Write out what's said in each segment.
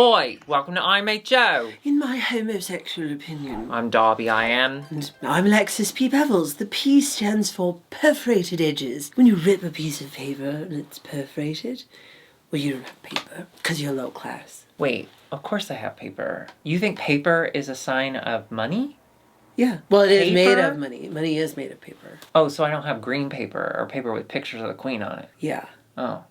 Oi, welcome to IMHO. In my homosexual opinion. I'm Darby, I am. And I'm Alexis P. Bevels. The P stands for perforated edges. When you rip a piece of paper and it's perforated, well, you don't have paper, because you're low class. Wait, of course I have paper. You think paper is a sign of money? Yeah. Well, it is made Paper? of money. Money is made of paper. Oh, so I don't have green paper or paper with pictures of the queen on it. Yeah. Oh.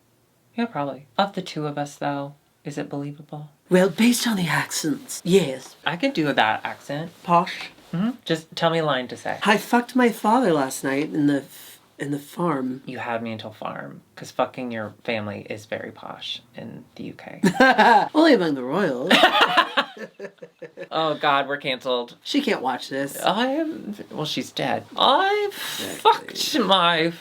Yeah, probably. Of the two of us, though, is it believable? Well, based on the accents, yes. I could do that accent. Posh. Mm-hmm. Just tell me a line to say. I fucked my father last night in the farm. You had me until farm, because fucking your family is very posh in the UK. Only among the royals. Oh, God, we're canceled. She can't watch this. Well, she's dead. I fucked my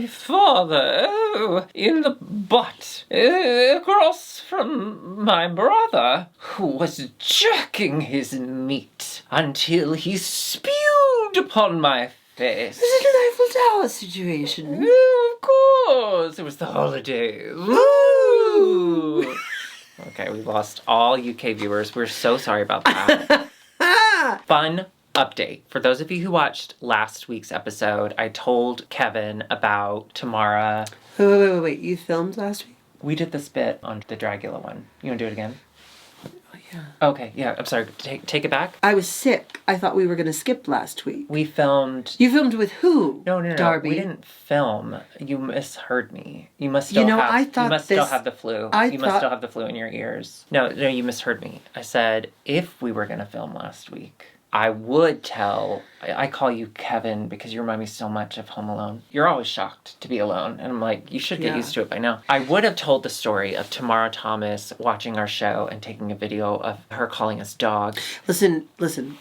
father in the butt across from my brother, who was jerking his meat until he spewed upon my face. Was it an Eiffel Tower situation? Of course, it was the holidays. Woo! Okay, we lost all UK viewers. We're so sorry about that. Fun update. For those of you who watched last week's episode, I told Kevin about Tamara. Wait. You filmed last week? We did this bit on the Dragula one. You want to do it again? Oh, yeah. Okay, yeah, I'm sorry. Take it back. I was sick. I thought we were going to skip last week. We filmed... You filmed with who? No. Darby. We didn't film. You misheard me. You must still still have the flu. Must still have the flu in your ears. No, you misheard me. I said if we were going to film last week, I would tell... I call you Kevin because you remind me so much of Home Alone. You're always shocked to be alone. And I'm like, you should get used to it by now. I would have told the story of Tamara Thomas watching our show and taking a video of her calling us dogs. Listen.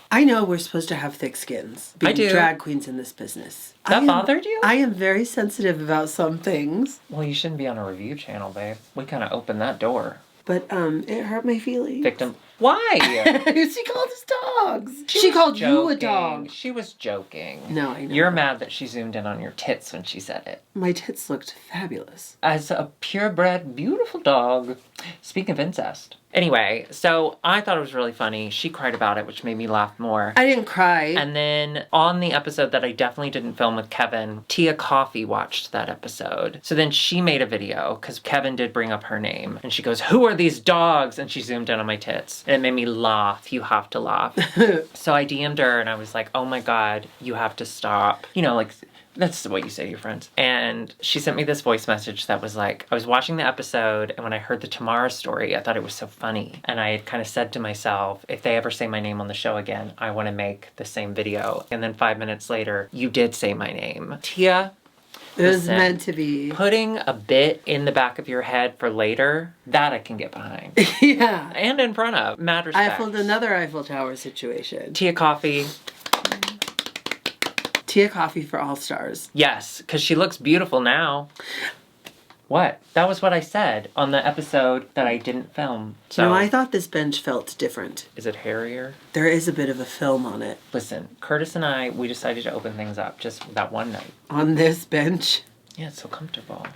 I know we're supposed to have thick skins. Being I do. Drag queens in this business. That bothered you? I am very sensitive about some things. Well, you shouldn't be on a review channel, babe. We kind of opened that door. But, it hurt my feelings. Victim. Why? She called us dogs. She called you a dog. She was joking. No, I know. You're mad that she zoomed in on your tits when she said it. My tits looked fabulous. As a purebred, beautiful dog. Speaking of incest. Anyway, so I thought it was really funny. She cried about it, which made me laugh more. I didn't cry. And then on the episode that I definitely didn't film with Kevin, Tia Coffee watched that episode. So then she made a video, because Kevin did bring up her name. And she goes, "Who are these dogs?" And she zoomed in on my tits. And it made me laugh. You have to laugh. So I DM'd her and I was like, "Oh my God, you have to stop." You know, like... That's what you say to your friends. And she sent me this voice message that was like, I was watching the episode, and when I heard the Tamara story, I thought it was so funny. And I had kind of said to myself, if they ever say my name on the show again, I want to make the same video. And then 5 minutes later, you did say my name. Tia, it was meant to be. Putting a bit in the back of your head for later, that I can get behind. Yeah. And in front of. Mad respect. Another Eiffel Tower situation. Tia Coffee. Tia Coffee for all stars. Yes, because she looks beautiful now. What? That was what I said on the episode that I didn't film. So No, I thought this bench felt different. Is it hairier? There is a bit of a film on it. Listen, Curtis and I, we decided to open things up just that one night. On this bench? Yeah, it's so comfortable.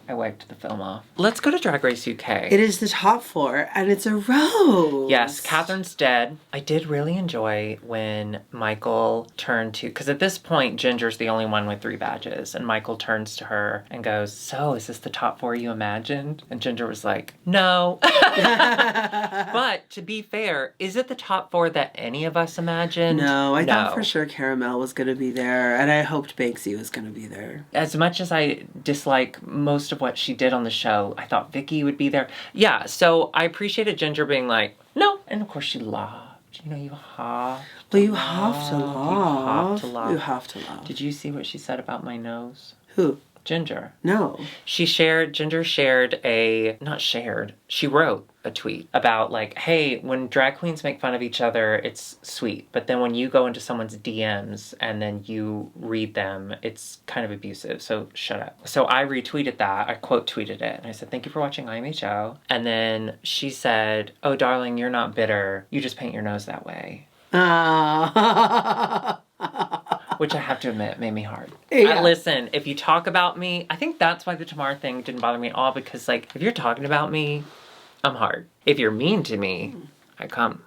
I wiped the film off. Let's go to Drag Race UK. It is the top 4, and it's a rose. Yes, Catherine's dead. I did really enjoy when Michael turned to... Because at this point, Ginger's the only one with 3 badges. And Michael turns to her and goes, "So, is this the top 4 you imagined?" And Ginger was like, "No." But, to be fair, is it the top 4 that any of us imagined? No, I thought for sure Caramel was going to be there, and I hoped Banksy was going to be there. As much as I dislike most of what she did on the show, I thought Vicky would be there. Yeah, so I appreciated Ginger being like, "No." And of course she laughed. You know, you have to Well, you laugh. have to laugh. You have to laugh. You have to laugh. Did you see what she said about my nose? Who? Ginger. No. Ginger she wrote a tweet about like, hey, when drag queens make fun of each other, it's sweet. But then when you go into someone's DMs and then you read them, it's kind of abusive. So shut up. So I retweeted that. I quote tweeted it. And I said, "Thank you for watching IMHO." And then she said, "Oh, darling, you're not bitter. You just paint your nose that way." Which I have to admit made me hard. Yeah. Listen, if you talk about me, I think that's why the Tamara thing didn't bother me at all, because, like, if you're talking about me, I'm hard. If you're mean to me, I come.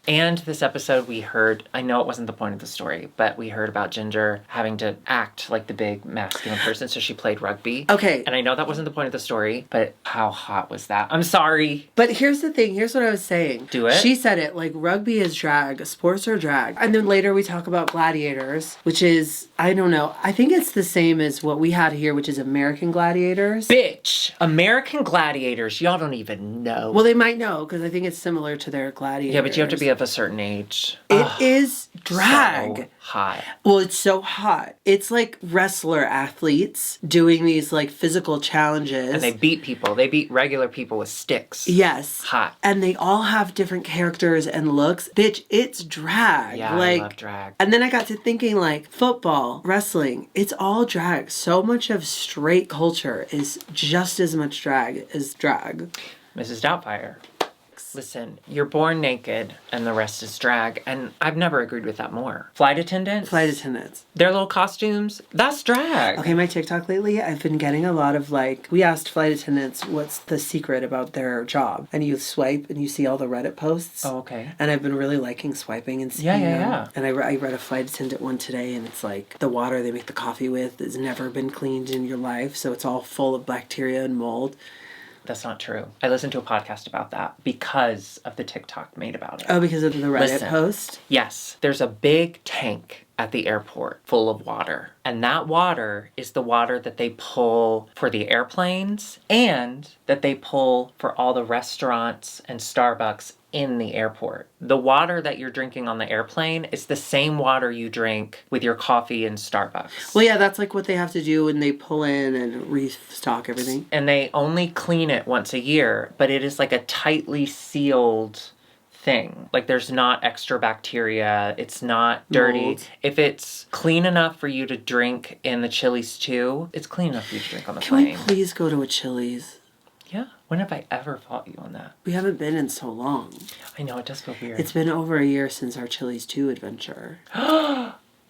And this episode we heard, I know it wasn't the point of the story, but we heard about Ginger having to act like the big masculine person, so she played rugby. Okay. And I know that wasn't the point of the story, but how hot was that? I'm sorry. But here's the thing. Here's what I was saying. Do it? She said it, like, rugby is drag, sports are drag. And then later we talk about gladiators, which is, I don't know, I think it's the same as what we had here, which is American gladiators. Bitch! American gladiators, y'all don't even know. Well, they might know, because I think it's similar to their gladiators. Yeah, but you have to be of a certain age. It is drag. So hot. Well, it's so hot. It's like wrestler athletes doing these like physical challenges. And they beat people. They beat regular people with sticks. Yes. Hot. And they all have different characters and looks. Bitch, it's drag. Yeah, like, I love drag. And then I got to thinking, like, football, wrestling, it's all drag. So much of straight culture is just as much drag as drag. Mrs. Doubtfire. Listen, you're born naked and the rest is drag, and I've never agreed with that more. Flight attendants? Flight attendants. Their little costumes, that's drag. Okay, my TikTok lately, I've been getting a lot of, like, we asked flight attendants what's the secret about their job. And you swipe and you see all the Reddit posts. Oh, okay. And I've been really liking swiping and seeing them. Yeah. And I read a flight attendant one today, and it's like the water they make the coffee with has never been cleaned in your life, so it's all full of bacteria and mold. That's not true. I listened to a podcast about that because of the TikTok made about it. Oh, because of the Reddit post? Yes. There's a big tank at the airport full of water. And that water is the water that they pull for the airplanes and that they pull for all the restaurants and Starbucks in the airport. The water that you're drinking on the airplane is the same water you drink with your coffee in Starbucks. Well, yeah, that's like what they have to do when they pull in and restock everything. And they only clean it once a year, but it is like a tightly sealed thing. Like, there's not extra bacteria. It's not dirty. Mold. If it's clean enough for you to drink in the Chili's too, it's clean enough for you to drink on the Can plane. we please go to a Chili's? Yeah. When have I ever fought you on that? We haven't been in so long. I know, it does feel weird. It's been over a year since our Chili's 2 adventure.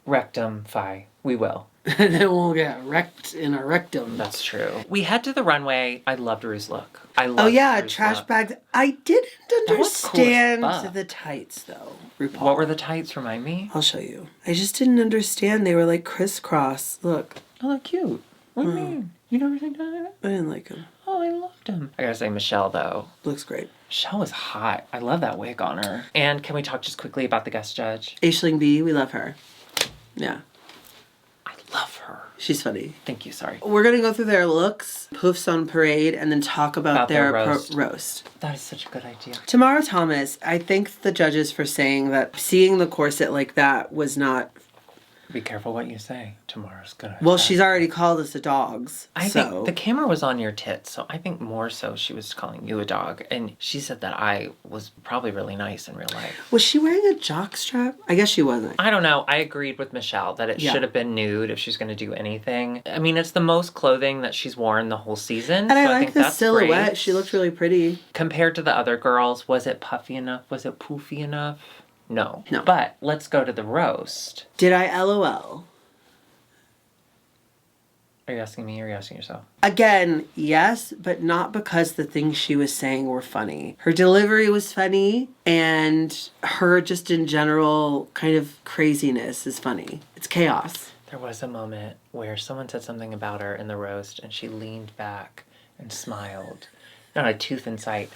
Rectum-fy. We will. And then we'll get wrecked in our rectum. That's true. We head to the runway. I loved Rue's look. Oh yeah, Rue's trash look. bags. I didn't was cool as understand fuck. the tights though, RuPaul. What were the tights? Remind me. I'll show you. I just didn't understand. They were like crisscross. Look. Oh, they're cute. What do you mean? You never seen that? I didn't like them. Oh, I loved them. I gotta say, Michelle, though. Looks great. Michelle was hot. I love that wig on her. And can we talk just quickly about the guest judge? Aisling B, we love her. Yeah. I love her. She's funny. Thank you, sorry. We're going to go through their looks, poofs on parade, and then talk about their roast. roast. That is such a good idea. Tamara Thomas, I thank the judges for saying that seeing the corset like that was not... Be careful what you say. Tomorrow's gonna... Well, she's already called us a dogs, I so... think the camera was on your tits, so I think more so she was calling you a dog. And she said that I was probably really nice in real life. Was she wearing a jockstrap? I guess she wasn't. I don't know. I agreed with Michelle that it should have been nude if she's going to do anything. I mean, it's the most clothing that she's worn the whole season. And I so like think the that's silhouette. great. She looked really pretty. Compared to the other girls, was it puffy enough? Was it poofy enough? No. No. But let's go to the roast. Did I LOL? Are you asking me or are you asking yourself? Again, yes, but not because the things she was saying were funny. Her delivery was funny, and her just in general kind of craziness is funny. It's chaos. There was a moment where someone said something about her in the roast and she leaned back and smiled. Not a tooth in sight.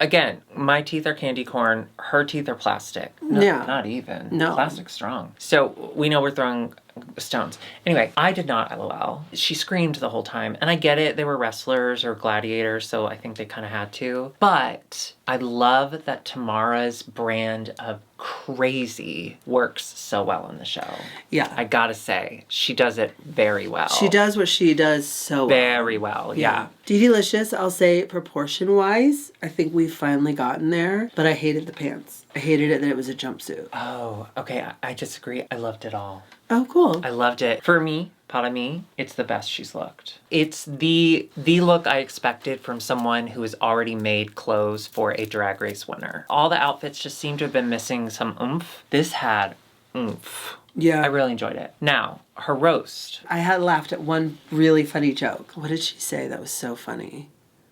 Again, my teeth are candy corn. Her teeth are plastic. No, Yeah. Not even. No. Plastic's strong. So we know we're throwing stones. Anyway, I did not LOL. She screamed the whole time. And I get it. They were wrestlers or gladiators, so I think they kind of had to. But I love that Tamara's brand of crazy works so well in the show. Yeah. I gotta say, she does it very well. She does what she does so well. Very well, yeah. Delicious, I'll say proportion-wise, I think we've finally gotten there, but I hated the pants. I hated it that it was a jumpsuit. Oh, okay. I disagree. I loved it all. Oh, cool. I loved it. For me, part me, it's the best she's looked. It's the look I expected from someone who has already made clothes for a Drag Race winner. All the outfits just seem to have been missing some oomph. This had oomph. Yeah. I really enjoyed it. Now, her roast. I had laughed at one really funny joke. What did she say that was so funny?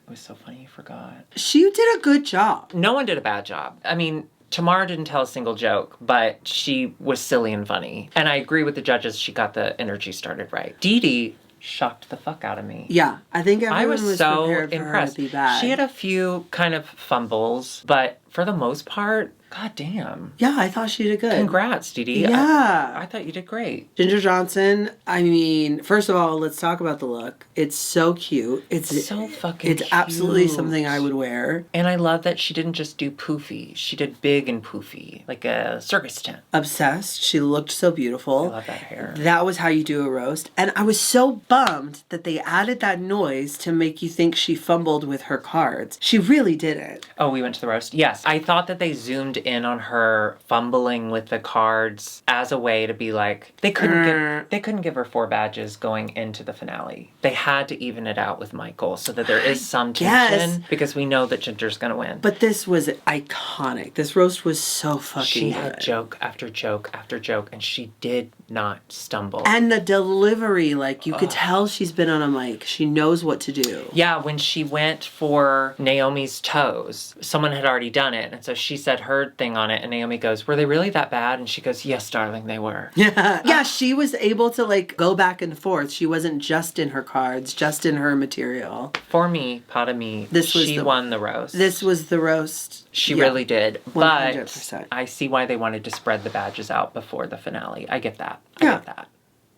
It was so funny, you forgot. She did a good job. No one did a bad job. I mean, Tamara didn't tell a single joke, but she was silly and funny. And I agree with the judges, she got the energy started right. Dee Dee shocked the fuck out of me. Yeah, I think everyone I was so prepared for impressed. her to be bad. She had a few kind of fumbles, but for the most part, god damn. Yeah, I thought she did good. Congrats, Dee Dee. Yeah. I thought you did great. Ginger Johnson, I mean, first of all, let's talk about the look. It's so cute. It's so fucking It's cute. absolutely something I would wear. And I love that she didn't just do poofy. She did big and poofy, like a circus tent. Obsessed. She looked so beautiful. I love that hair. That was how you do a roast. And I was so bummed that they added that noise to make you think she fumbled with her cards. She really didn't. Oh, we went to the roast? Yes. I thought that they zoomed in on her fumbling with the cards as a way to be like, they couldn't give her 4 badges going into the finale. They had to even it out with Michael so that there is some tension because we know that Ginger's gonna win. But this was iconic. This roast was so fucking She good. had joke after joke after joke, and she did not stumble. And the delivery, like, you could tell she's been on a mic. She knows what to do. Yeah, when she went for Naomi's toes, someone had already done it. And so she said her thing on it, and Naomi goes, were they really that bad? And she goes, yes, darling, they were. Yeah. Yeah, she was able to, like, go back and forth. She wasn't just in her cards, just in her material. For me, part of me, she won the roast. This was the roast. She really did. 100%. But I see why they wanted to spread the badges out before the finale. I get that. Yeah. I get that.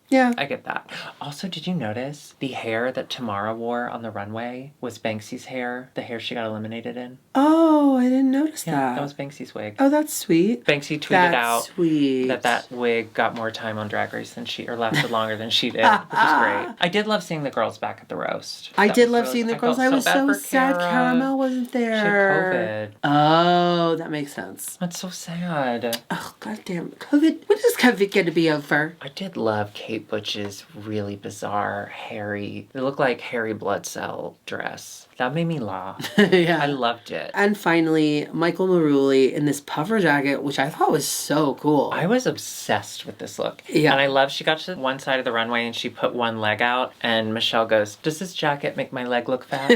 Yeah. I get that. Also, did you notice the hair that Tamara wore on the runway was Banksy's hair? The hair she got eliminated in? Oh, I didn't notice that. That was Banksy's wig. Oh, that's sweet. Banksy tweeted out sweet. that wig got more time on Drag Race than she, or lasted longer than she did, which is great. I did love seeing the girls back at the roast. I did love seeing the girls. I was so sad Cara. Caramel wasn't there. She had COVID. Oh, that makes sense. That's so sad. Oh, goddamn. COVID. When is COVID going to be over? I did love Kate Butch's really bizarre, hairy, it looked like Harry Blood Cell dress. That made me laugh. Yeah. I loved it. And finally, Michael Maruli in this puffer jacket, which I thought was so cool. I was obsessed with this look. Yeah. And I love she got to one side of the runway and she put one leg out and Michelle goes, does this jacket make my leg look fat?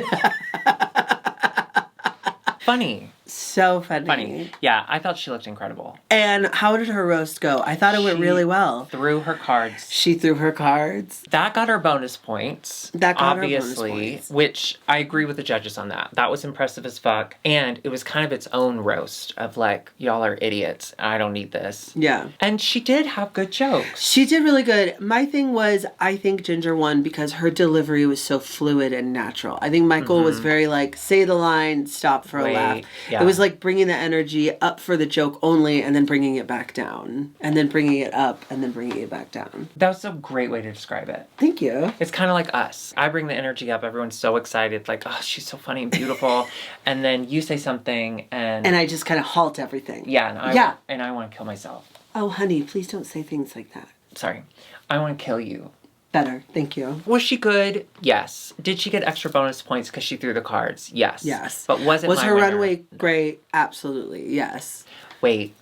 Funny. So funny. Funny. Yeah, I thought she looked incredible. And how did her roast go? I thought it went really well. Threw her cards. She threw her cards. That got her bonus points. That got obviously, her bonus points. Which I agree with the judges on that. That was impressive as fuck. And it was kind of its own roast of like, y'all are idiots. I don't need this. Yeah. And she did have good jokes. She did really good. My thing was, I think Ginger won because her delivery was so fluid and natural. I think Michael was very like, say the line, stop for a laugh. Yeah. It was like bringing the energy up for the joke only and then bringing it back down. And then bringing it up and then bringing it back down. That was a great way to describe it. Thank you. It's kind of like us. I bring the energy up. Everyone's so excited. Like, oh, she's so funny and beautiful. And then you say something and I just kind of halt everything. Yeah. And I want to kill myself. Oh, honey, please don't say things like that. Sorry. I want to kill you. Better. Thank you. Was she good? Yes. Did she get extra bonus points because she threw the cards? Yes. Yes. But was her winner? runway great? Absolutely. Yes. Wait.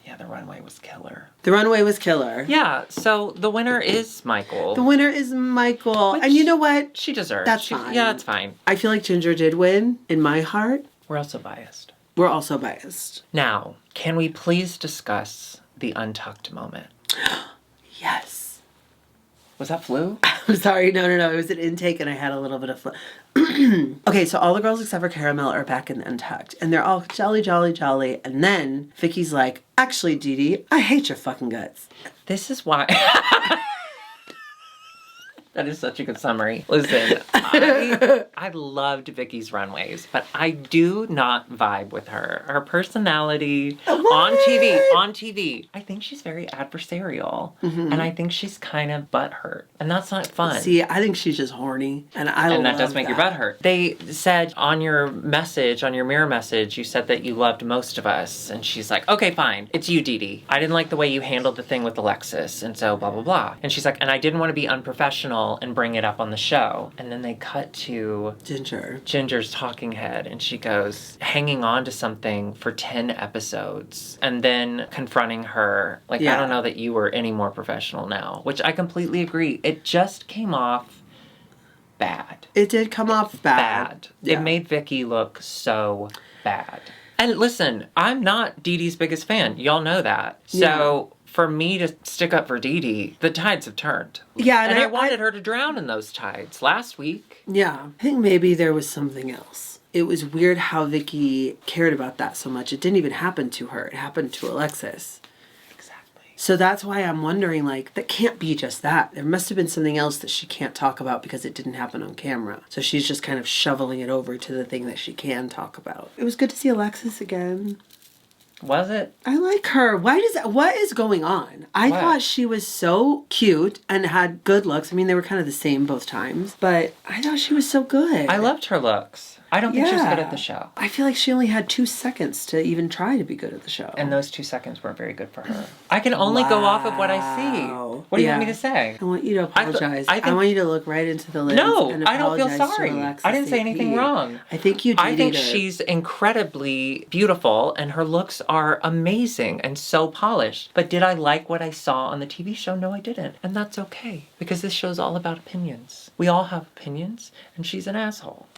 Yeah, the runway was killer. The runway was killer. Yeah, so the winner is Michael. The winner is Michael. And you know what? She deserves. That's fine. Yeah, it's fine. I feel like Ginger did win in my heart. We're also biased. We're also biased. Now, can we please discuss the untucked moment? Yes. Was that flu? I'm sorry. No. It was an intake and I had a little bit of flu. Okay, so all the girls except for Caramel are back in the Untucked. And they're all jolly, jolly, jolly. And then Vicky's like, actually, Dee Dee, I hate your fucking guts. This is why... That is such a good summary. Listen, I loved Vicky's runways, but I do not vibe with her. Her personality on TV, I think she's very adversarial. And I think she's kind of butthurt. And that's not fun. See, I think she's just horny. And that does make your butt hurt. They said on your message, on your mirror message, you said that you loved most of us. And she's like, okay, fine. It's you, Dee Dee. I didn't like the way you handled the thing with Alexis. And so blah, blah, blah. And she's like, and I didn't want to be unprofessional and bring it up on the show. And then they cut to Ginger's talking head, and she goes, hanging on to something for 10 episodes and then confronting her like, I don't know that you were any more professional now, which I completely agree. It just came off bad. It did come off bad. It made Vicky look so bad. And listen, I'm not Dee Dee's biggest fan. Y'all know that. So for me to stick up for Dee Dee, the tides have turned. Yeah, and I wanted her to drown in those tides last week. Yeah. I think maybe there was something else. It was weird how Vicky cared about that so much. It didn't even happen to her. It happened to Alexis. Exactly. So that's why I'm wondering, like, that can't be just that. There must have been something else that she can't talk about because it didn't happen on camera. So she's just kind of shoveling it over to the thing that she can talk about. It was good to see Alexis again. Was it? I like her. What is going on? I thought she was so cute and had good looks. I mean, they were kind of the same both times, but I thought she was so good. I loved her looks. I don't think she was good at the show. I feel like she only had 2 seconds to even try to be good at the show. And those 2 seconds weren't very good for her. I can only go off of what I see. What do you want me to say? I want you to apologize. I want you to look right into the lens. No, and I don't feel apologize sorry. to Alexis I didn't say anything wrong. I think you did. I think she's incredibly beautiful and her looks are amazing and so polished. But did I like what I saw on the TV show? No, I didn't. And that's okay. Because this show's all about opinions. We all have opinions, and she's an asshole.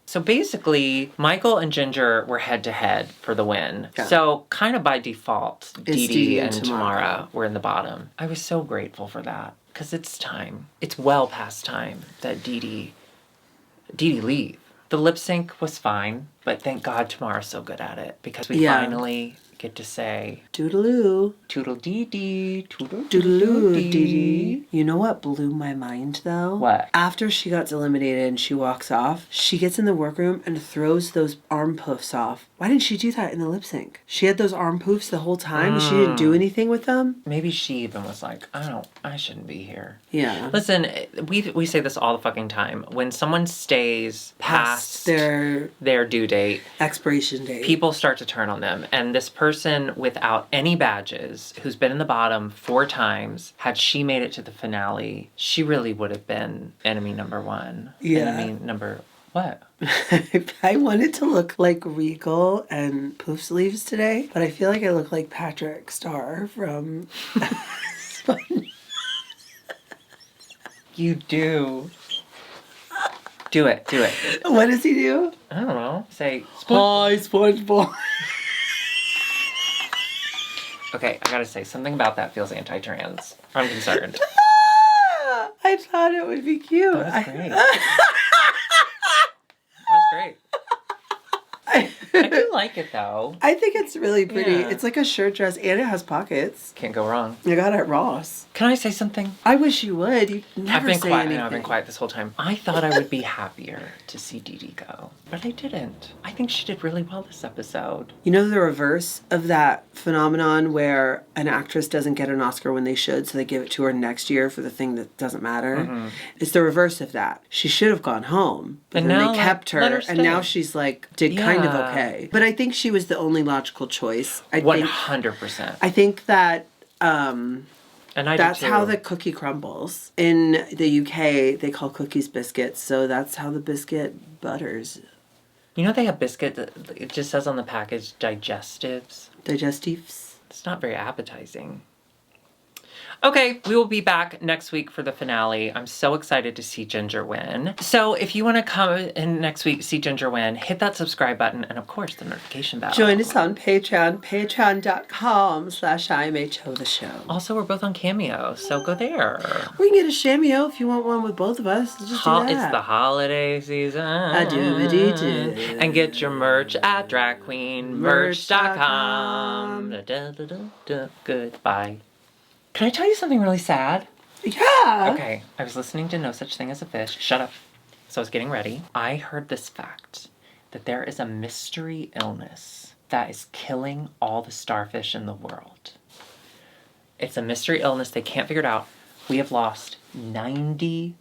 So basically, Michael and Ginger were head-to-head for the win. Yeah. So kind of by default, Dee Dee and Tamara were in the bottom. I was so grateful for that, because it's time. It's well past time that Dee Dee leave. The lip sync was fine, but thank God Tamara's so good at it, because we finally get to say Toodaloo. Toodle Dee Dee. Toodaloo Dee Dee. You know what blew my mind though? What? After she got eliminated and she walks off, she gets in the workroom and throws those arm poofs off. Why didn't she do that in the lip sync? She had those arm poofs the whole time. She didn't do anything with them. Maybe she even was like, I shouldn't be here. Yeah. Listen, we say this all the fucking time. When someone stays past their due date, expiration date, people start to turn on them. And this person without any badges, who's been in the bottom 4 times, had she made it to the finale, she really would have been enemy number 1. Yeah. Enemy number... What? I wanted to look like Regal and Poof Sleeves today, but I feel like I look like Patrick Star from SpongeBob. You do. Do it. What does he do? I don't know. Say, Hi, SpongeBob. Okay, I gotta say, something about that feels anti-trans. I'm concerned. I thought it would be cute. That was great. Great. I do like it though. I think it's really pretty. Yeah. It's like a shirt dress and it has pockets. Can't go wrong. I got it at Ross. Can I say something? I wish you would. You never say anything. I've been quiet this whole time. I thought I would be happier to see Dee Dee go, but I didn't. I think she did really well this episode. You know the reverse of that phenomenon where an actress doesn't get an Oscar when they should, so they give it to her next year for the thing that doesn't matter? Mm-hmm. It's the reverse of that. She should have gone home, but then they kept her, and now she's like, did kind of okay. But I think she was the only logical choice. 100%. I think that... and I that's how the cookie crumbles. In the UK, they call cookies biscuits, so that's how the biscuit butters. You know they have biscuit that it just says on the package, digestives? Digestives. It's not very appetizing. Okay, we will be back next week for the finale. I'm so excited to see Ginger win. So if you want to come in next week, see Ginger win, hit that subscribe button and, of course, the notification bell. Join us on Patreon, patreon.com/IMHOtheSHOw. Also, we're both on Cameo, so go there. We can get a cameo if you want one with both of us. Just do that. It's the holiday season. I-do-a-dee-do. And get your merch at dragqueenmerch.com. Goodbye. Can I tell you something really sad? Yeah. Okay, I was listening to No Such Thing as a Fish. Shut up. So I was getting ready. I heard this fact that there is a mystery illness that is killing all the starfish in the world. It's a mystery illness. They can't figure it out. We have lost 90%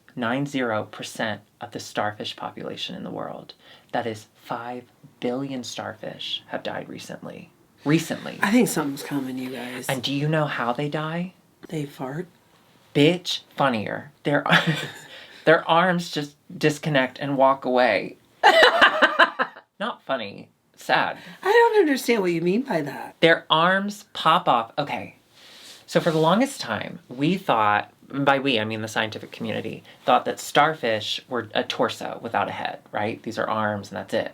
of the starfish population in the world. That is 5 billion starfish have died recently. I think something's coming, you guys. And do you know how they die? They fart? Bitch, funnier. Their arms just disconnect and walk away. Not funny. Sad. I don't understand what you mean by that. Their arms pop off. Okay. So for the longest time, we thought, by we, I mean the scientific community, thought that starfish were a torso without a head, right? These are arms and that's it.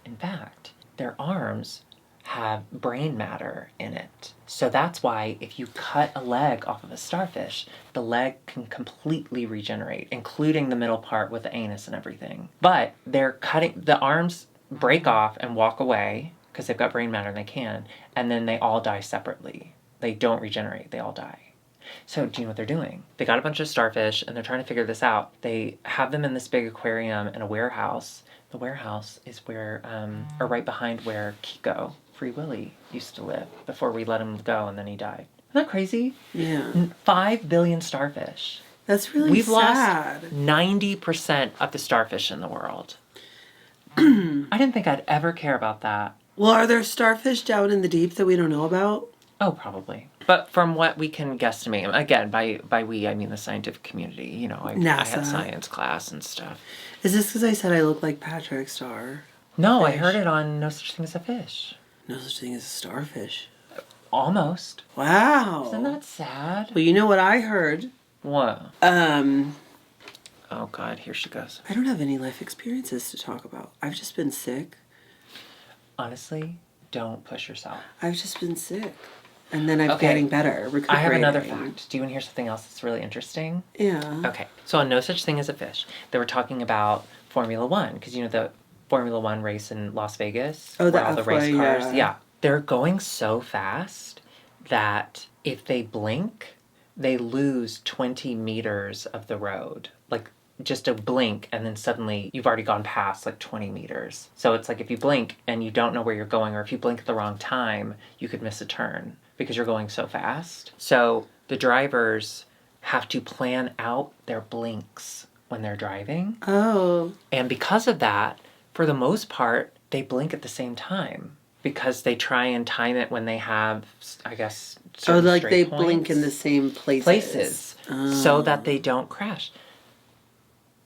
In fact, their arms have brain matter in it. So that's why if you cut a leg off of a starfish, the leg can completely regenerate, including the middle part with the anus and everything. But the arms break off and walk away because they've got brain matter and they can, and then they all die separately. They don't regenerate, they all die. So do you know what they're doing? They got a bunch of starfish and they're trying to figure this out. They have them in this big aquarium in a warehouse. The warehouse is where, or right behind where Kiko, Free Willy, used to live before we let him go and then he died. Isn't that crazy? Yeah. 5 billion starfish. That's really We've sad. lost 90% of the starfish in the world. I didn't think I'd ever care about that. Well, are there starfish down in the deep that we don't know about? Oh, probably. But from what we can guesstimate, again, by we, I mean the scientific community. You know, I had science class and stuff. Is this because I said I look like Patrick Star? No, Fish. I heard it on No Such Thing as a Fish. No such thing as a starfish. Almost. Wow. Isn't that sad? Well, you know what I heard? What? Oh, God, here she goes. I don't have any life experiences to talk about. I've just been sick. Honestly, don't push yourself. I've just been sick. And then I'm getting better, recuperating. I have another fact. Do you want to hear something else that's really interesting? Yeah. Okay. So on No Such Thing as a Fish, they were talking about Formula One. Because you know the Formula One race in Las Vegas? Oh, where all the race cars. yeah. Yeah. They're going so fast that if they blink, they lose 20 meters of the road. Like, just a blink, and then suddenly you've already gone past like 20 meters. So it's like if you blink and you don't know where you're going, or if you blink at the wrong time, you could miss a turn because you're going so fast. So the drivers have to plan out their blinks when they're driving. Oh. And because of that, for the most part, they blink at the same time because they try and time it when they have, I guess, certain like straight they points. blink in the same places. So that they don't crash.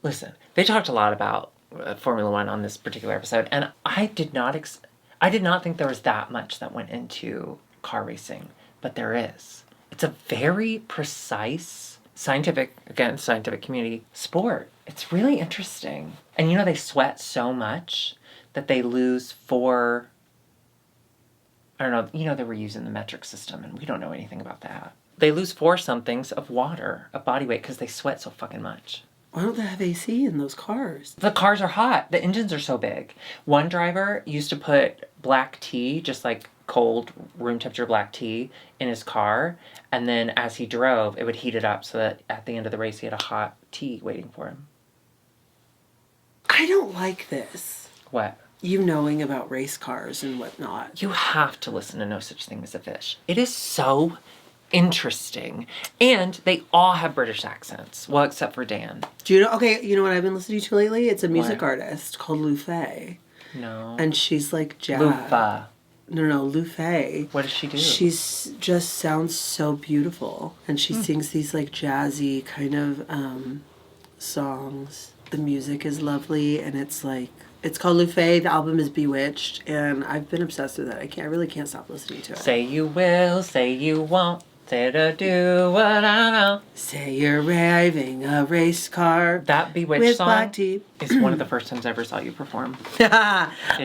Listen, they talked a lot about Formula One on this particular episode, and I did not think there was that much that went into car racing, but there is. It's a very precise, scientific community sport. It's really interesting. And you know, they sweat so much that they lose 4, I don't know, you know, they were using the metric system, and we don't know anything about that. They lose 4 somethings of water, of body weight, because they sweat so fucking much. Why don't they have AC in those cars? The cars are hot. The engines are so big. One driver used to put black tea, just like cold room temperature black tea, in his car. And then as he drove, it would heat it up so that at the end of the race, he had a hot tea waiting for him. I don't like this. What? You knowing about race cars and whatnot. You have to listen to No Such Thing as a Fish. It is so interesting. And they all have British accents. Well, except for Dan. Do you know? Okay, you know what I've been listening to lately? It's a music What? artist called Lou Faye. No. And she's like jazz. Lufa. No, Lou Faye. What does she do? She's just sounds so beautiful. And she sings these like jazzy kind of songs. The music is lovely, and it's like, it's called Lou Faye. The album is Bewitched, and I've been obsessed with it. I really can't stop listening to it. Say you will, say you won't. Say to do what I know. Say you're driving a race car. That Bewitched with song black tea. is one of the first times I ever saw you perform. It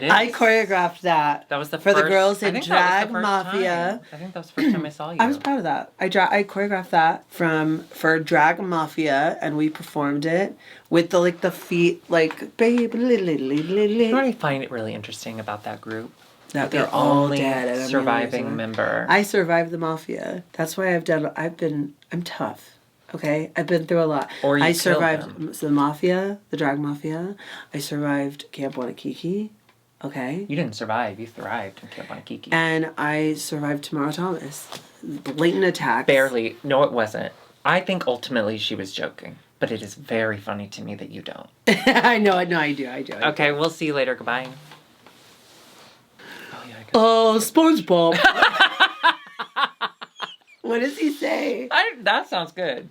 is. I choreographed that. That was the for first, the girls I in think that was Drag the first Mafia. time. I think that was the first time I saw you. I was proud of that. I choreographed that for Drag Mafia, and we performed it with the feet like baby. You know what I find it really interesting about that group? That The they're all only dead. And surviving member. I survived the mafia. That's why I'm tough. Okay, I've been through a lot. Or you I killed survived them. the mafia, the drag mafia. I survived Camp Wanakiki. Okay. You didn't survive. You thrived in Camp Wanakiki. And I survived Tamara Thomas. Blatant attacks. Barely. No, it wasn't. I think ultimately she was joking. But it is very funny to me that you don't. I know, I do. Okay, we'll see you later. Goodbye. Oh, yeah, Oh, SpongeBob. What does he say? That sounds good.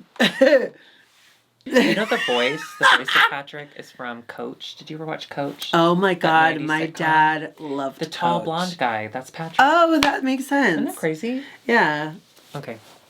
You know the voice of Patrick is from Coach. Did you ever watch Coach? Oh my God, 90s my sitcom? dad loved The tall Coach. blonde guy. That's Patrick. Oh, that makes sense. Isn't that crazy? Yeah. Okay.